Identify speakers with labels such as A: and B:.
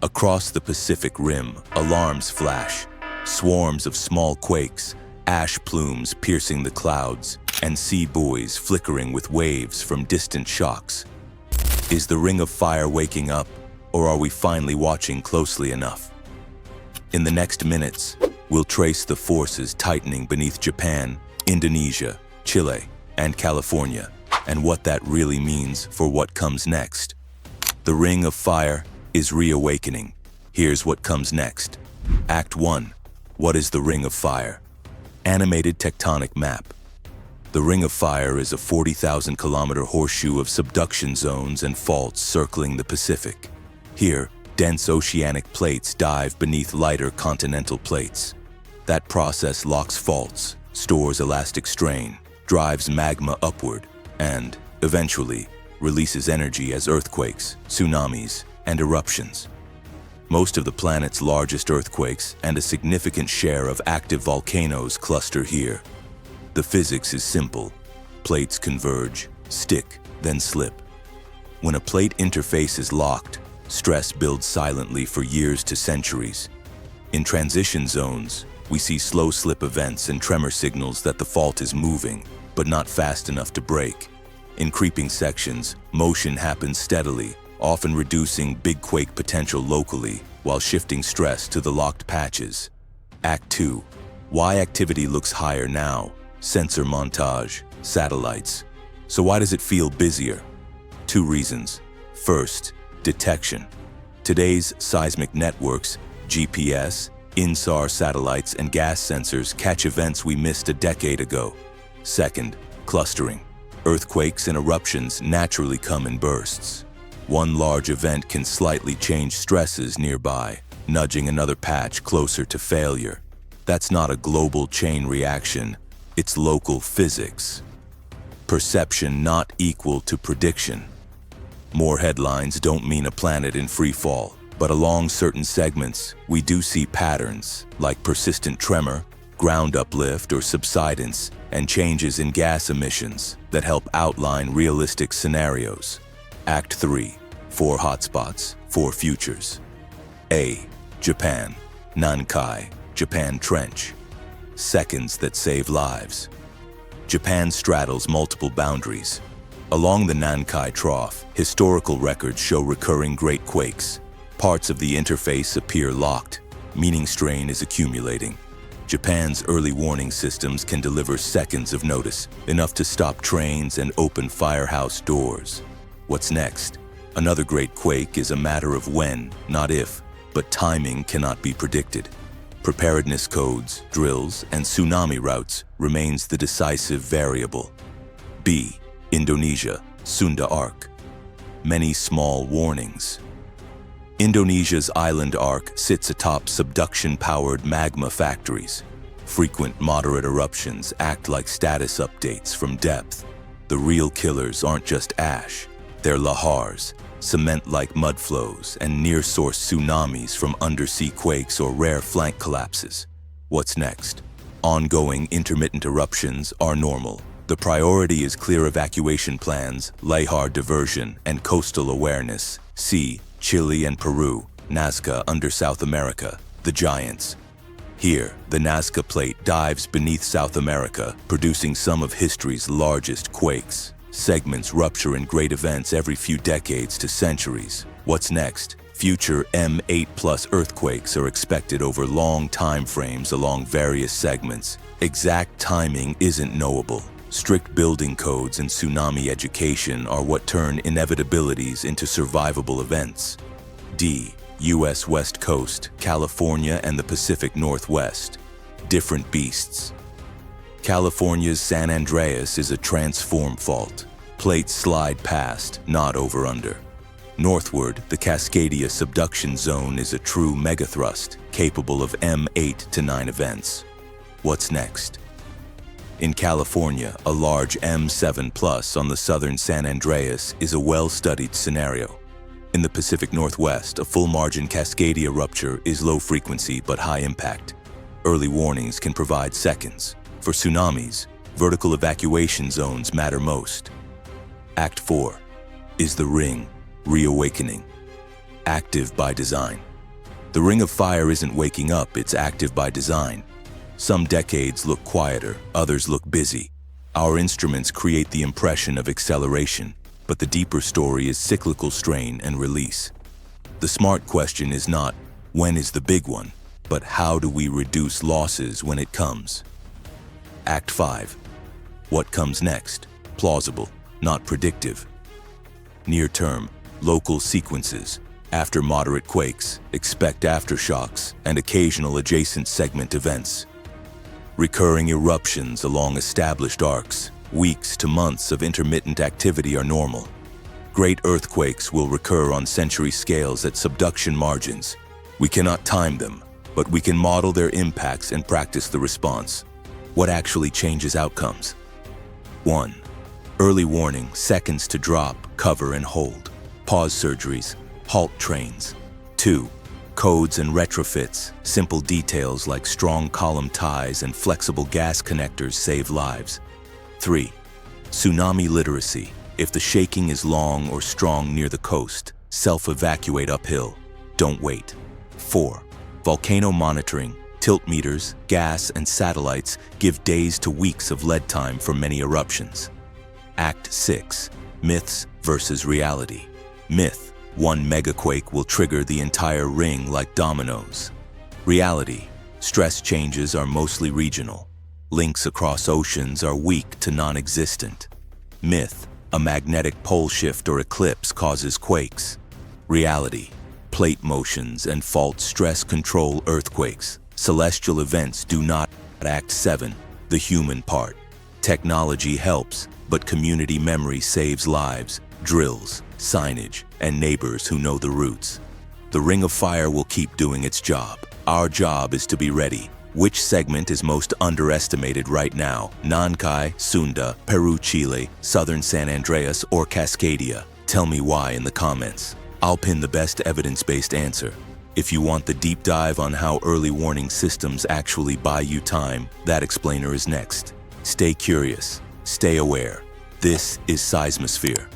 A: Across the Pacific Rim, alarms flash. Swarms of small quakes, ash plumes piercing the clouds, and sea buoys flickering with waves from distant shocks. Is the Ring of Fire waking up, or are we finally watching closely enough? In the next minutes, we'll trace the forces tightening beneath Japan, Indonesia, Chile, and California, and what that really means for what comes next. The Ring of Fire is reawakening. Here's what comes next. Act 1. What is the Ring of Fire? Animated tectonic map. The Ring of Fire is a 40,000-kilometer horseshoe of subduction zones and faults circling the Pacific. Here, dense oceanic plates dive beneath lighter continental plates. That process locks faults, stores elastic strain, drives magma upward, and, eventually, releases energy as earthquakes, tsunamis, and eruptions. Most of the planet's largest earthquakes and a significant share of active volcanoes cluster here. The physics is simple. Plates converge, stick, then slip. When a plate interface is locked, stress builds silently for years to centuries. In transition zones, we see slow slip events and tremor signals that the fault is moving, but not fast enough to break. In creeping sections, motion happens steadily, often reducing big quake potential locally while shifting stress to the locked patches. Act 2. Why activity looks higher now? Sensor montage, satellites. So why does it feel busier? 2 reasons. First, detection. Today's seismic networks, GPS, INSAR satellites, and gas sensors catch events we missed a decade ago. Second, clustering. Earthquakes and eruptions naturally come in bursts. One large event can slightly change stresses nearby, nudging another patch closer to failure. That's not a global chain reaction, it's local physics. Perception not equal to prediction. More headlines don't mean a planet in free fall, but along certain segments, we do see patterns, like persistent tremor, ground uplift or subsidence, and changes in gas emissions that help outline realistic scenarios. Act 3. 4 hotspots, 4 futures. A. Japan. Nankai, Japan Trench. Seconds that save lives. Japan straddles multiple boundaries. Along the Nankai Trough, historical records show recurring great quakes. Parts of the interface appear locked, meaning strain is accumulating. Japan's early warning systems can deliver seconds of notice, enough to stop trains and open firehouse doors. What's next? Another great quake is a matter of when, not if, but timing cannot be predicted. Preparedness codes, drills, and tsunami routes remains the decisive variable. B. Indonesia, Sunda Arc. Many small warnings. Indonesia's island arc sits atop subduction-powered magma factories. Frequent moderate eruptions act like status updates from depth. The real killers aren't just ash. They're lahars, cement-like mudflows, and near-source tsunamis from undersea quakes or rare flank collapses. What's next? Ongoing intermittent eruptions are normal. The priority is clear evacuation plans, lahar diversion, and coastal awareness. See Chile and Peru, Nazca under South America, the giants. Here, the Nazca Plate dives beneath South America, producing some of history's largest quakes. Segments rupture in great events every few decades to centuries. What's next? Future M8+ earthquakes are expected over long time frames along various segments. Exact timing isn't knowable. Strict building codes and tsunami education are what turn inevitabilities into survivable events. D. U.S. West Coast, California, and the Pacific Northwest. Different beasts. California's San Andreas is a transform fault. Plates slide past, not over-under. Northward, the Cascadia subduction zone is a true megathrust, capable of M8 to 9 events. What's next? In California, a large M7+ on the southern San Andreas is a well-studied scenario. In the Pacific Northwest, a full-margin Cascadia rupture is low frequency but high impact. Early warnings can provide seconds. For tsunamis, vertical evacuation zones matter most. Act 4. Is the ring reawakening? Active by design. The Ring of Fire isn't waking up, it's active by design. Some decades look quieter, others look busy. Our instruments create the impression of acceleration, but the deeper story is cyclical strain and release. The smart question is not, when is the big one, but how do we reduce losses when it comes? Act 5. What comes next? Plausible, not predictive. Near term, local sequences. After moderate quakes, expect aftershocks and occasional adjacent segment events. Recurring eruptions along established arcs, weeks to months of intermittent activity are normal. Great earthquakes will recur on century scales at subduction margins. We cannot time them, but we can model their impacts and practice the response. What actually changes outcomes? 1. Early warning, seconds to drop, cover and hold. Pause surgeries, halt trains. 2. Codes and retrofits, simple details like strong column ties and flexible gas connectors save lives. 3. Tsunami literacy, if the shaking is long or strong near the coast, self-evacuate uphill, don't wait. 4. Volcano monitoring, tilt meters, gas and satellites give days to weeks of lead time for many eruptions. Act 6. Myths versus reality. Myth: one megaquake will trigger the entire ring like dominoes. Reality: stress changes are mostly regional. Links across oceans are weak to non-existent. Myth: a magnetic pole shift or eclipse causes quakes. Reality: plate motions and fault stress control earthquakes. Celestial events do not. Act 7. The human part. Technology helps, but community memory saves lives. Drills, signage, and neighbors who know the routes. The Ring of Fire will keep doing its job. Our job is to be ready. Which segment is most underestimated right now? Nankai, Sunda, Peru, Chile, Southern San Andreas, or Cascadia? Tell me why in the comments. I'll pin the best evidence-based answer. If you want the deep dive on how early warning systems actually buy you time, that explainer is next. Stay curious, stay aware. This is SeismoSphere.